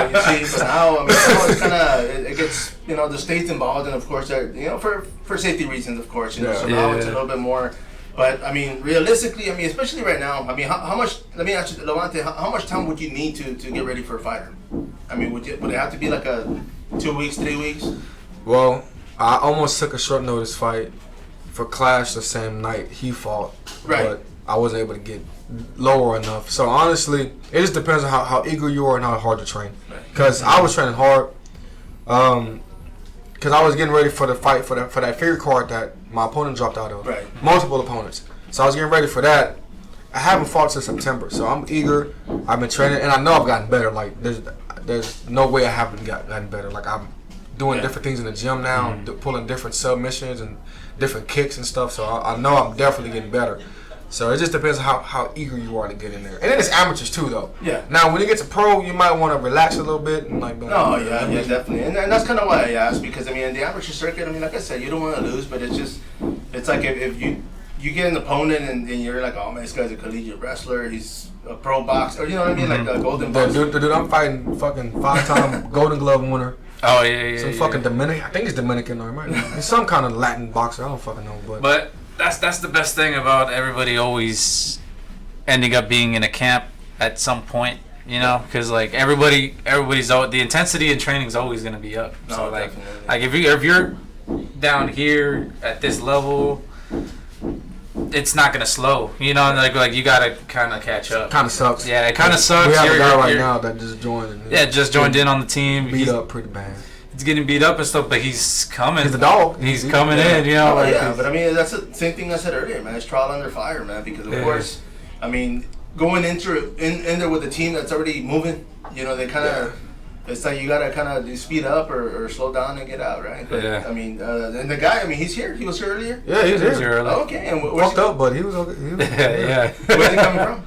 Speaker 1: you see, but now, I mean, now it's kind of, it gets, you know, the state's involved, and of course, you know, for safety reasons, of course, you know, so now it's a little bit more, but, I mean, realistically, I mean, especially right now, I mean, how much, let me ask you, Lavante, how much time would you need to get ready for a fighter? I mean, would it have to be like a 2 weeks, 3 weeks?
Speaker 2: Well, I almost took a short notice fight for Clash the same night he fought,
Speaker 1: Right.
Speaker 2: but I wasn't able to get lower enough. So honestly, it just depends on how eager you are and how hard you train. Because I was training hard, because I was getting ready for the fight for that figure card that my opponent dropped out of.
Speaker 1: Right.
Speaker 2: Multiple opponents. So I was getting ready for that. I haven't fought since September, so I'm eager. I've been training, and I know I've gotten better. Like there's no way I haven't gotten better. Like I'm doing different things in the gym now, pulling different submissions and different kicks and stuff. So I know I'm definitely getting better. So it just depends on how eager you are to get in there. And then it's amateurs too, though.
Speaker 1: Yeah.
Speaker 2: Now, when you get to pro, you might want to relax a little bit and like.
Speaker 1: No, yeah, definitely, and that's kind of why I asked, because I mean, in the amateur circuit, I mean, like I said, you don't want to lose, but it's like if you get an opponent and you're like, oh man, this guy's a collegiate wrestler, he's a pro boxer, or you know what I mean, like a golden boxer.
Speaker 2: Dude, I'm fighting fucking 5-time Golden Glove winner.
Speaker 3: Oh yeah.
Speaker 2: Some fucking Dominican. I think it's Dominican or he's some kind of Latin boxer. I don't fucking know,
Speaker 3: But that's the best thing about everybody always ending up being in a camp at some point, you know, because like everybody's the intensity in training is always gonna be up. So like if you're down here at this level, it's not gonna slow, you know. Like you gotta kind of catch up.
Speaker 2: Kind of sucks.
Speaker 3: Yeah, it kind of sucks.
Speaker 2: We have a guy right now that just joined.
Speaker 3: Just joined in on the team.
Speaker 2: Beat up pretty bad.
Speaker 3: He's getting beat up and stuff, but he's coming.
Speaker 2: He's a dog.
Speaker 3: He's coming in, you know.
Speaker 1: But I mean, that's the same thing I said earlier, man. It's trial under fire, man. Because of course, I mean, going in there with a team that's already moving, you know, they kind of. It's like you gotta kind of speed up or slow down and get out, right? But, I mean, and the guy, I mean, he's here. He was here earlier.
Speaker 2: Yeah, he was here earlier.
Speaker 1: Oh, okay, and
Speaker 2: fucked up, but he was okay.
Speaker 3: Yeah.
Speaker 1: Where's he coming from?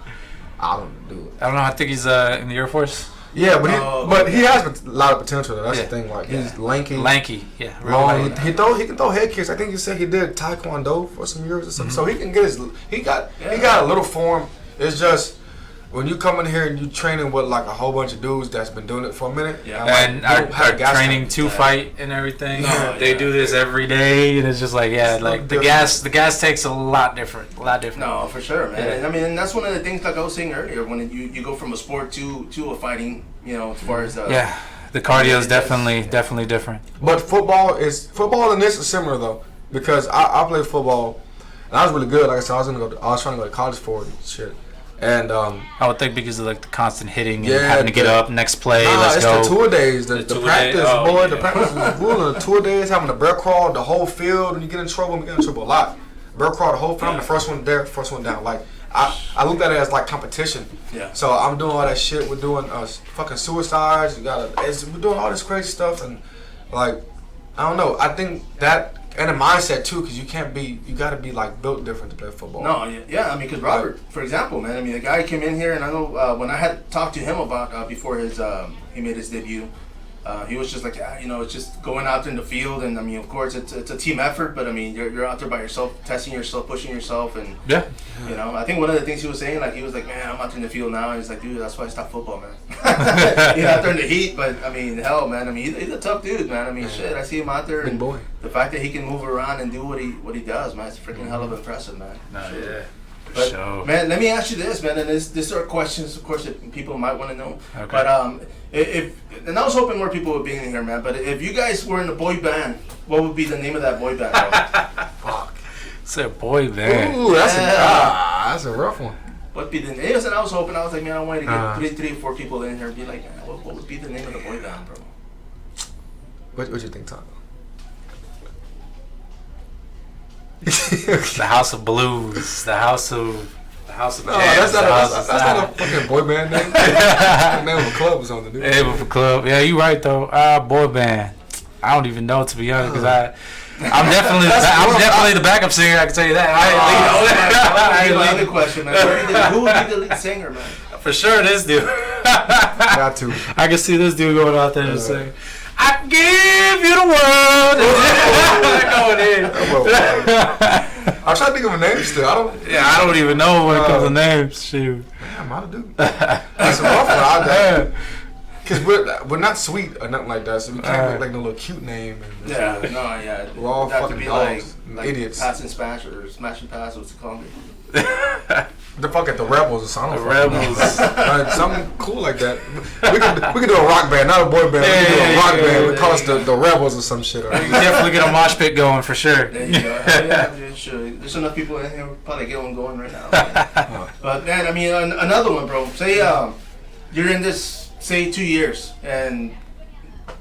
Speaker 2: I don't know.
Speaker 3: I don't know. I think he's in the Air Force.
Speaker 2: Yeah, but he has a lot of potential. Though. That's the thing. Like he's lanky,
Speaker 3: yeah,
Speaker 2: long. He can throw head kicks. I think he said he did Taekwondo for some years or something. So he can get he got a little form. It's just when you come in here and you training with like a whole bunch of dudes that's been doing it for a minute,
Speaker 3: and are training to fight and everything. They do this every day, and it's just like like the gas takes a lot different.
Speaker 1: No, for sure, man. And I mean, and that's one of the things like I was saying earlier when you go from a sport to a fighting, you know, as far as
Speaker 3: the cardio is definitely different.
Speaker 2: But football and this is similar though, because I played football and I was really good. Like I said, I was trying to go to college for it and shit. And
Speaker 3: I would think because of like the constant hitting and having to get up, next play, let's go.
Speaker 2: It's the tour days, the practice,
Speaker 3: day.
Speaker 2: The practice is ruling. The tour days, having to bear crawl the whole field, and you get in trouble. We get in trouble a lot. Bear crawl the whole field. I'm the first one there, first one down. Like I looked at it as like competition. Yeah. So I'm doing all that shit. We're doing fucking suicides. We're doing all this crazy stuff, and like I don't know. I think that. And a mindset too, because you gotta be like built different to play football.
Speaker 1: No, yeah, I mean, because Robert, for example, man, I mean, the guy came in here, and I know when I had talked to him about before he made his debut, he was just like, you know, it's just going out there in the field, and I mean, of course, it's a team effort, but I mean, you're out there by yourself, testing yourself, pushing yourself, and you know, I think one of the things he was saying, like, he was like, man, I'm out there in the field now, and he's like, dude, that's why I stopped football, man. He's out there in the heat, but I mean, hell, man, I mean, he's a tough dude, man. I mean, shit, I see him out there, and
Speaker 2: boy.
Speaker 1: The fact that he can move around and do what he does, man, it's freaking hell of impressive, man. But, man, let me ask you this, man, and this are questions, of course, that people might want to know. Okay. But and I was hoping more people would be in here, man. But if you guys were in a boy band, what would be the name of that boy band?
Speaker 3: Fuck, it's a boy band.
Speaker 2: Ooh, that's a rough one.
Speaker 1: What'd be the name? And I was hoping, I was like, man, I wanted to get three, 4 people in here and be like, man, what would be the name of the boy band, bro?
Speaker 2: What you think, Tom?
Speaker 3: The House of Blues, the House of Jazz.
Speaker 2: That's not a fucking boy band name. The name of a club was on the news.
Speaker 3: Name of a club. Yeah, you right though. Boy band. I don't even know, to be honest, because I'm definitely the backup singer. I can tell you that.
Speaker 1: I ain't another question, man. Who would be the lead singer, man?
Speaker 3: For sure, this dude.
Speaker 2: Got to.
Speaker 3: I can see this dude going out there and saying, "I give you the world." Going in.
Speaker 2: I'm trying to think of a name still.
Speaker 3: I don't even know when it comes to names. Shoot.
Speaker 2: Damn, I do. That's a rough one. I Because we're not sweet or nothing like that, so we can't make like no little cute name. And
Speaker 1: We're
Speaker 2: all
Speaker 1: that
Speaker 2: fucking
Speaker 1: could be
Speaker 2: dogs,
Speaker 1: like
Speaker 2: idiots.
Speaker 1: Pass and smash or smash and pass. What's it called?
Speaker 2: The fuck at the Rebels or something.
Speaker 3: The Rebels.
Speaker 2: Something cool like that. We can do a rock band, not a boy band. We can do a rock band. We call us the Rebels or some shit.
Speaker 3: You can definitely get a mosh pit going for sure.
Speaker 1: There you go. Sure. There's enough people in here. We'll probably get one going right now. Man. But man, I mean, another one, bro. Say you're in this, say 2 years, and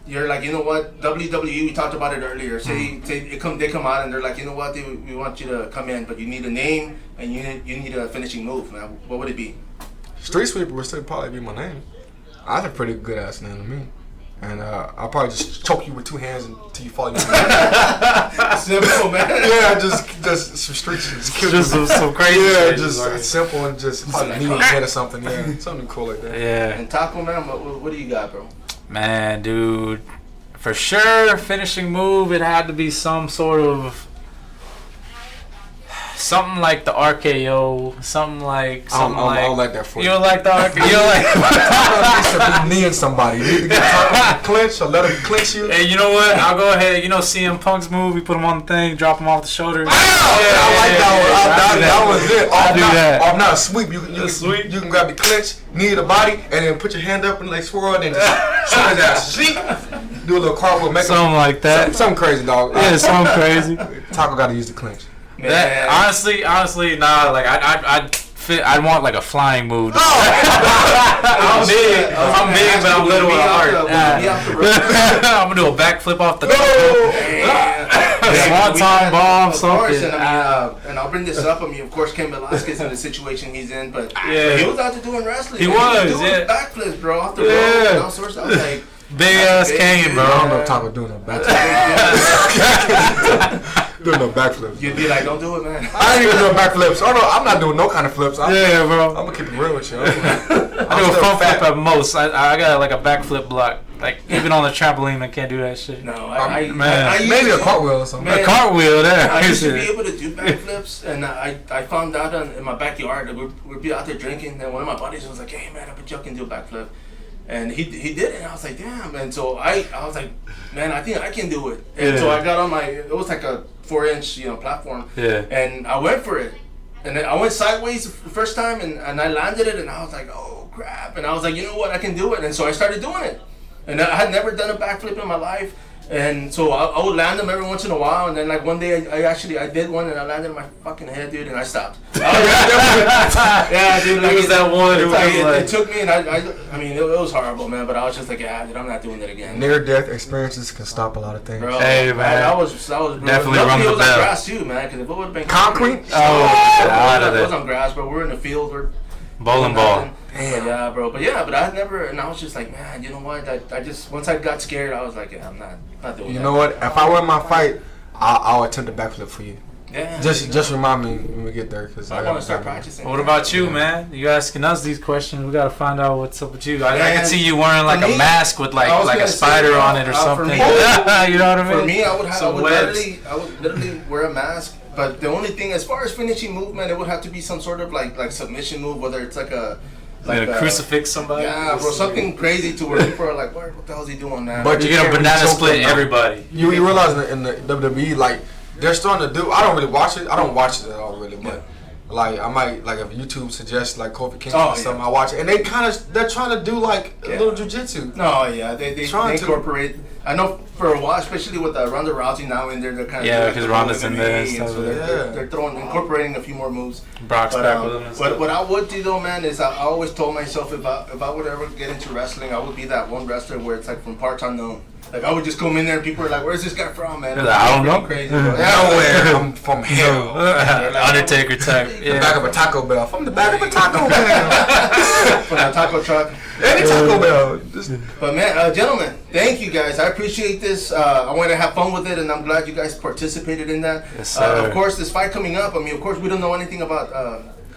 Speaker 1: you're like, you know what, WWE, we talked about it earlier. Say they come out and they're like, you know what, we want you to come in, but you need a name and you need a finishing move. Man, what would it be?
Speaker 2: Street Sweeper would still probably be my name. That's a pretty good ass name to me. And I'll probably just choke you with 2 hands until you fall.
Speaker 1: Simple, man.
Speaker 2: Yeah, just some streets.
Speaker 3: Just some crazy.
Speaker 2: Yeah,
Speaker 3: shit.
Speaker 2: just simple and just probably knee head or something. Yeah, something cool like that.
Speaker 3: Yeah.
Speaker 1: And Taco, man, what do you got, bro?
Speaker 3: Man, dude, for sure, finishing move, it had to be some sort of something like the RKO, something like
Speaker 2: I don't like that for you.
Speaker 3: You don't like the RKO? You don't like
Speaker 2: to be kneeing somebody. You need to get Taco to clinch or let him clinch you.
Speaker 3: Hey, you know what? I'll go ahead. You know CM Punk's move, we put him on the thing, drop him off the shoulder.
Speaker 2: I like that one. That was it.
Speaker 3: I'll do that.
Speaker 2: Or not a sweep. You can grab the clinch, knee the body, and then put your hand up and like swirl and then just shoot his ass. Sleep. Do a little cartwheel, make
Speaker 3: something like that.
Speaker 2: Something crazy, dog.
Speaker 3: Yeah, something crazy.
Speaker 2: Taco got to use the clinch.
Speaker 3: That, honestly, nah. Like I'd want like a flying move. I'm big, but I'm little at heart. I'm gonna do a backflip off the swanton bomb, something.
Speaker 1: And I'll bring this up. I mean, of course, Ken Velasquez in the situation he's in, but he was out there doing wrestling.
Speaker 3: He was
Speaker 1: doing backflips, bro, off the road and all sorts. I was like,
Speaker 3: big ass Kane, bro.
Speaker 2: I don't know if Taco doing no backflips. Doing no backflips.
Speaker 1: You'd be like, don't do it, man.
Speaker 2: I ain't even doing backflips. Oh no, I'm not doing no kind of flips.
Speaker 3: Bro.
Speaker 2: I'm gonna keep it real with you.
Speaker 3: I do a front flip at most. I got like a backflip block. Like even on the trampoline, I can't do that shit.
Speaker 1: No,
Speaker 2: maybe a cartwheel or something.
Speaker 3: A cartwheel there.
Speaker 1: I used to be able to do backflips, and I found out in my backyard that we'd be out there drinking, and one of my buddies was like, "Hey man, I bet you can do a backflip." And he did it, and I was like, damn. And so I was like, man, I think I can do it. And so I got on it was like a 4-inch, platform.
Speaker 3: Yeah.
Speaker 1: And I went for it. And then I went sideways the first time, and I landed it, and I was like, oh, crap. And I was like, you know what, I can do it. And so I started doing it. And I had never done a backflip in my life. And so I would land them every once in a while, and then like one day I did one and I landed on my fucking head, dude, and I stopped. Yeah, dude. Like,
Speaker 3: it was that one.
Speaker 1: It took me, and I mean, it was horrible, man. But I was just like, yeah, dude, I'm not doing that again.
Speaker 2: Near-death experiences can stop a lot of things.
Speaker 1: Bro,
Speaker 3: hey, man,
Speaker 1: that was
Speaker 3: definitely
Speaker 1: run
Speaker 3: the
Speaker 1: bell. It was
Speaker 3: bell.
Speaker 1: on grass too, man. Because if it would have been
Speaker 2: concrete,
Speaker 1: it was on grass, bro. We're in the field, we're
Speaker 3: bowling ball.
Speaker 1: But yeah, bro. But I had never, and I was just like, man, you know what? I just once I got scared, I was like, yeah, I'm not doing that.
Speaker 2: You know what? If I win my fight, I'll attempt a backflip for you.
Speaker 1: Yeah.
Speaker 2: Just remind me when we get there, cause
Speaker 1: I want to start practicing.
Speaker 3: What about you, man? You asking us these questions? We gotta find out what's up with you. I can see you wearing like a mask with like a spider on it or something.
Speaker 1: Me,
Speaker 3: you know what I mean?
Speaker 1: For me, I would literally wear a mask. But the only thing, as far as finishing movement, it would have to be some sort of like submission move, whether it's like a
Speaker 3: crucifix somebody.
Speaker 1: Yeah, bro, something crazy to where people are like, what the hell is he doing, man?
Speaker 3: But you get a banana split everybody.
Speaker 2: You realize in the WWE, like, they're starting to do, I don't really watch it. I don't watch it at all, really, but like, I might, like, if YouTube suggests, like, Kofi Kingston or something, I watch it. And they're trying to do, like, a little jiu-jitsu.
Speaker 1: No, yeah, they incorporate. I know for a while, especially with Ronda Rousey now in there, they're kind of
Speaker 3: because Ronda's in there, and
Speaker 1: so they're incorporating a few more moves.
Speaker 3: Brock's back with them.
Speaker 1: What I would do though, man, is I always told myself if I would ever get into wrestling, I would be that one wrestler where it's like from parts unknown. Like I would just come in there and people are like, "Where's this guy from, man?"
Speaker 3: I don't know.
Speaker 1: Crazy,
Speaker 2: nowhere. I'm from hell.
Speaker 3: Undertaker type.
Speaker 2: The back of a Taco Bell. From the back of a Taco Bell.
Speaker 1: From a taco truck.
Speaker 2: Any Taco Bell.
Speaker 1: But man, gentlemen, thank you guys. I appreciate this. I want to have fun with it, and I'm glad you guys participated in that.
Speaker 3: Yes, sir.
Speaker 1: Of course, this fight coming up. I mean, of course, we don't know anything about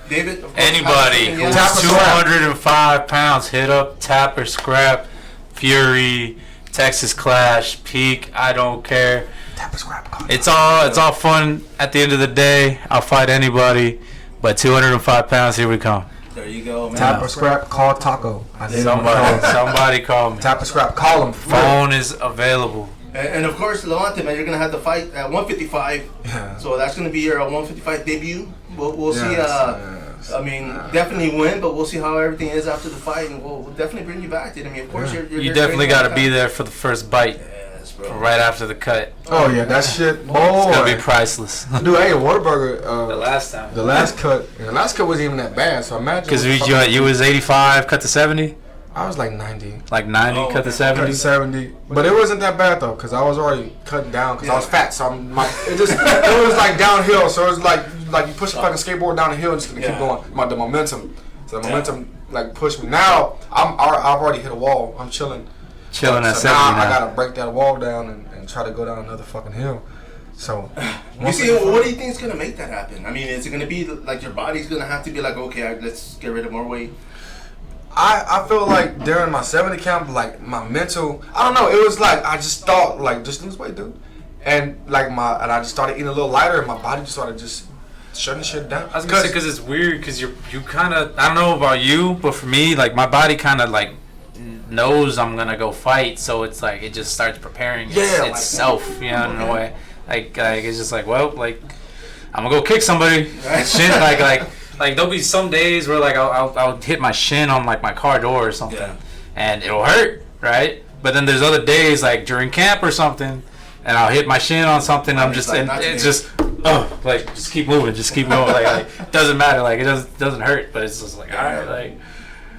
Speaker 1: David. Of course,
Speaker 3: Anybody who's 205 pounds, hit up Tap or Scrap, Fury, Texas Clash, Peak. I don't care.
Speaker 2: Tap or Scrap.
Speaker 3: It's all fun. At the end of the day, I'll fight anybody. But 205 pounds, here we come.
Speaker 1: There you go, man.
Speaker 2: Tap or Scrap, call Taco.
Speaker 3: Somebody call me.
Speaker 2: Tap or Scrap, call him.
Speaker 3: Phone is available.
Speaker 1: And of course, Lavante, man, you're gonna have the fight at 155.
Speaker 2: Yeah.
Speaker 1: So that's gonna be your 155 debut. We'll see.
Speaker 2: Yes.
Speaker 1: I mean, definitely win, but we'll see how everything is after the fight, and we'll definitely bring you back, dude. I mean, of course, you're
Speaker 3: You definitely got to be there for the first bite.
Speaker 1: Yes, bro.
Speaker 3: Right after the cut.
Speaker 2: Oh yeah, that shit, boy.
Speaker 3: It's gonna be priceless.
Speaker 2: Dude, I ate Whataburger.
Speaker 3: The last time.
Speaker 2: The last cut wasn't even that bad. So imagine.
Speaker 3: Because you was 85, cut to 70.
Speaker 2: I was like 90.
Speaker 3: Like 90, cut to
Speaker 2: Cut
Speaker 3: 70.
Speaker 2: to 70, but it wasn't that bad though, cause I was already cutting down, cause I was fat, so it was like downhill, so it was like you push a fucking skateboard down the hill and just gonna keep going. The momentum, so the momentum like pushed me. Now I've already hit a wall. I'm chilling
Speaker 3: At
Speaker 2: so
Speaker 3: 70
Speaker 2: now.
Speaker 3: now.
Speaker 2: I gotta break that wall down and try to go down another fucking hill. So
Speaker 1: You see, what do you think is gonna make that happen? I mean, is it gonna be like your body's gonna have to be like, okay, let's get rid of more weight?
Speaker 2: I feel like during my 70 count, like my mental, I don't know, it was like I just thought like just lose weight, dude, and I just started eating a little lighter, and my body just started just shutting shit down.
Speaker 3: I was gonna say, because it's weird, because you kind of, I don't know about you, but for me, like my body kind of like knows I'm gonna go fight, so it's like it just starts preparing itself, you know, in a way. Like it's just like, well, like I'm gonna go kick somebody, and shit, like there'll be some days where like I'll hit my shin on like my car door or something, and it'll hurt, right? But then there's other days like during camp or something, and I'll hit my shin on something. I'm just and it's just like just keep moving, like it doesn't matter, like it doesn't hurt, but it's just like all right, like.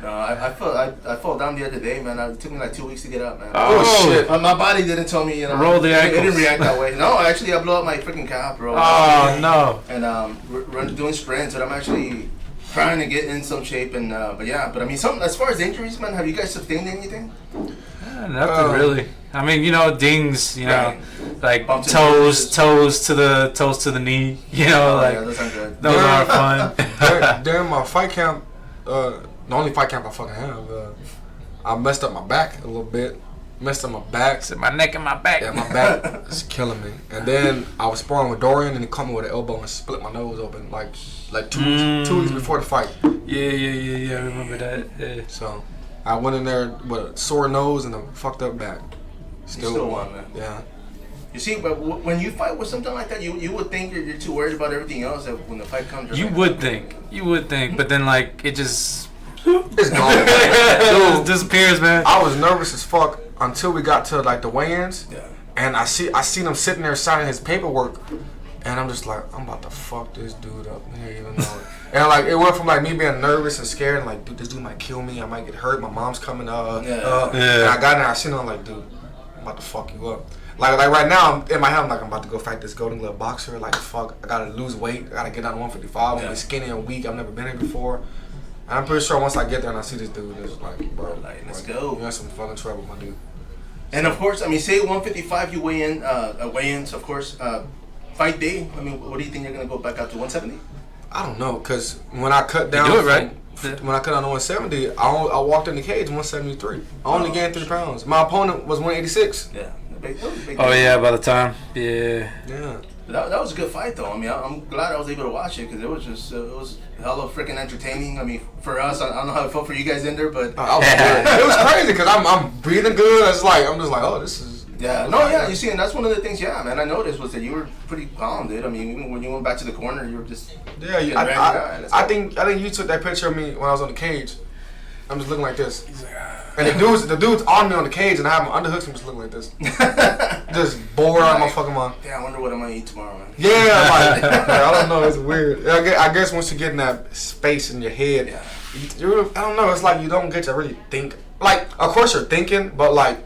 Speaker 1: No, I fell down the other day, man. It took me like 2 weeks to get up, man.
Speaker 3: Oh shit!
Speaker 1: My body didn't tell me,
Speaker 3: Roll the ankles.
Speaker 1: It didn't react that way. No, actually, I blew up my freaking calf, bro.
Speaker 3: Oh no!
Speaker 1: And doing sprints, but I'm actually trying to get in some shape. And but I mean, as far as injuries, man, have you guys sustained anything?
Speaker 3: Nothing really. I mean, dings, like
Speaker 1: Bumps and
Speaker 3: toes to the knee, like
Speaker 1: those aren't good.
Speaker 3: those aren't fun.
Speaker 2: During my fight camp, the only fight camp I fucking have, I messed up my back a little bit. Messed up my back.
Speaker 3: Said my neck and my back.
Speaker 2: Yeah, my back is killing me. And then I was sparring with Dorian, and he caught me with an elbow and split my nose open like 2 weeks before the fight.
Speaker 3: Yeah. I remember that. Yeah.
Speaker 2: So I went in there with a sore nose and a fucked up back.
Speaker 1: Still won, man.
Speaker 2: Yeah.
Speaker 1: You see, but when you fight with something like that, you would think you're too worried about everything else. That when the fight comes,
Speaker 3: You would think, but then like it just.
Speaker 2: It's gone.
Speaker 3: It disappears, man.
Speaker 2: I was nervous as fuck until we got to like the weigh-ins.
Speaker 1: Yeah.
Speaker 2: And I seen him sitting there signing his paperwork, and I'm just like, I'm about to fuck this dude up. He didn't even know it. And like it went from like me being nervous and scared, and like, dude, this dude might kill me. I might get hurt. My mom's coming up. And I got in there. I seen him, I'm like, dude, I'm about to fuck you up. Like right now, I'm in my head, I'm like, I'm about to go fight this Golden Glove boxer. Like, fuck, I gotta lose weight. I gotta get down to 155. I'm skinny and weak. I've never been here before. And I'm pretty sure once I get there and I see this dude, it's like, bro,
Speaker 1: let's go.
Speaker 2: You're in some fucking trouble, my dude.
Speaker 1: And of course, I mean, say 155, you weigh in, weigh-ins, of course. Fight day, I mean, what do you think you're gonna go back out to 170?
Speaker 2: I don't know, cause when I cut down,
Speaker 3: you do it right.
Speaker 2: When I cut down to 170, I walked in the cage 173. I only gained 3 pounds. My opponent was 186.
Speaker 1: Yeah.
Speaker 3: Oh yeah, by the time. Yeah.
Speaker 1: That was a good fight, though. I mean, I'm glad I was able to watch it because it was just it was hella freaking entertaining. I mean, for us, I don't know how it felt for you guys in there, but
Speaker 2: I was good. It was crazy because I'm breathing good. I'm just like, oh, this is.
Speaker 1: Yeah, you see, and that's one of the things, man, I noticed was that you were pretty calm, dude. I mean, even when you went back to the corner, you were just...
Speaker 2: Yeah, I think you took that picture of me when I was on the cage. I'm just looking like this. And the dude's on me on the cage, and I have my underhooks, and I'm just looking like this. Just bored out of my fucking mind.
Speaker 1: Yeah, I wonder what I'm going to eat tomorrow, man.
Speaker 2: Yeah, like, I don't know, it's weird. I guess once you get in that space in your head, I don't know, it's like you don't get to really think. Like, of course you're thinking, but like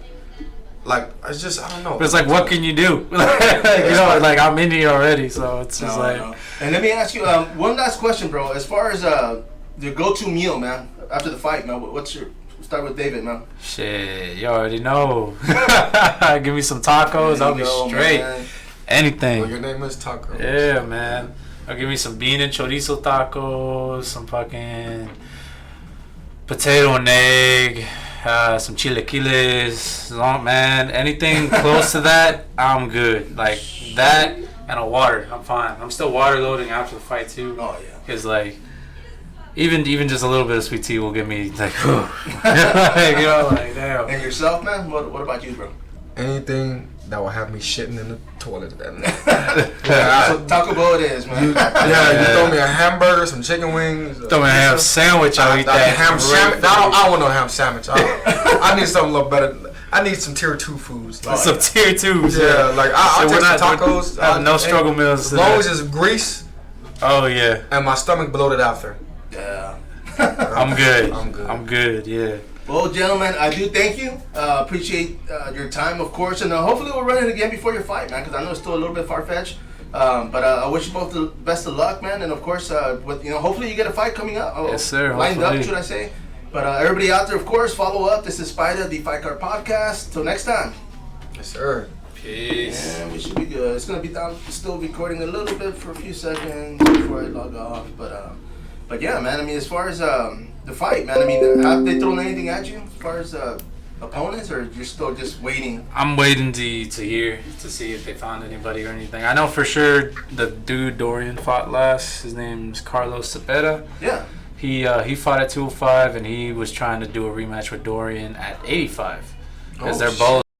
Speaker 2: it's just, I don't know.
Speaker 3: But it's like, what can you do? Like I'm in here already, so it's just
Speaker 1: No. And let me ask you one last question, bro. As far as the go-to meal, man, after the fight, man, what's your start with David, man.
Speaker 3: Shit, you already know. Give me some tacos, I'll be straight.
Speaker 1: Man.
Speaker 3: Anything.
Speaker 2: Well, your name is Taco.
Speaker 3: Yeah, man. I'll give me some bean and chorizo tacos, some fucking potato and egg, some chilaquiles. Man, anything close to that, I'm good. Like that and a water, I'm fine. I'm still water loading after the fight too.
Speaker 1: Oh yeah.
Speaker 3: Cause like, even just a little bit of sweet tea will get me like, like, you know, like damn.
Speaker 1: And yourself, man? What about you, bro?
Speaker 2: Anything that will have me shitting in the toilet that night.
Speaker 1: So Taco Bell it is, man.
Speaker 2: You throw me a hamburger, some chicken wings.
Speaker 3: Throw me a ham sandwich. I'll eat that.
Speaker 2: Ham sandwich. I don't want no ham sandwich. I need something a little better. I need some tier 2 foods. Like,
Speaker 3: Some tier 2s.
Speaker 2: yeah, like I'll take some tacos.
Speaker 3: I have no struggle meals.
Speaker 2: As long as it's grease.
Speaker 3: Oh yeah.
Speaker 2: And my stomach bloated after.
Speaker 1: Yeah.
Speaker 3: I'm good.
Speaker 2: I'm good.
Speaker 3: Yeah.
Speaker 1: Well, gentlemen, I do thank you. Appreciate your time, of course, and hopefully we'll run it again before your fight, man. Because I know it's still a little bit far-fetched. But I wish you both the best of luck, man. And of course, hopefully you get a fight coming up.
Speaker 3: Yes, sir.
Speaker 1: Lined
Speaker 3: Hopefully.
Speaker 1: up, should I say? But everybody out there, of course, follow up. This is Spider, the Fight Card Podcast. Till next time.
Speaker 2: Yes, sir.
Speaker 3: Peace.
Speaker 1: And we should be good. It's gonna be down, still recording a little bit for a few seconds before I log off. But yeah, man. I mean, as far as the fight, man. I mean, have they thrown anything at you as far as opponents, or you're still just waiting?
Speaker 3: I'm waiting to hear to see if they found anybody or anything. I know for sure the dude Dorian fought last. His name's Carlos Cepeda.
Speaker 1: Yeah.
Speaker 3: He fought at 205 and he was trying to do a rematch with Dorian at 85. Because they're both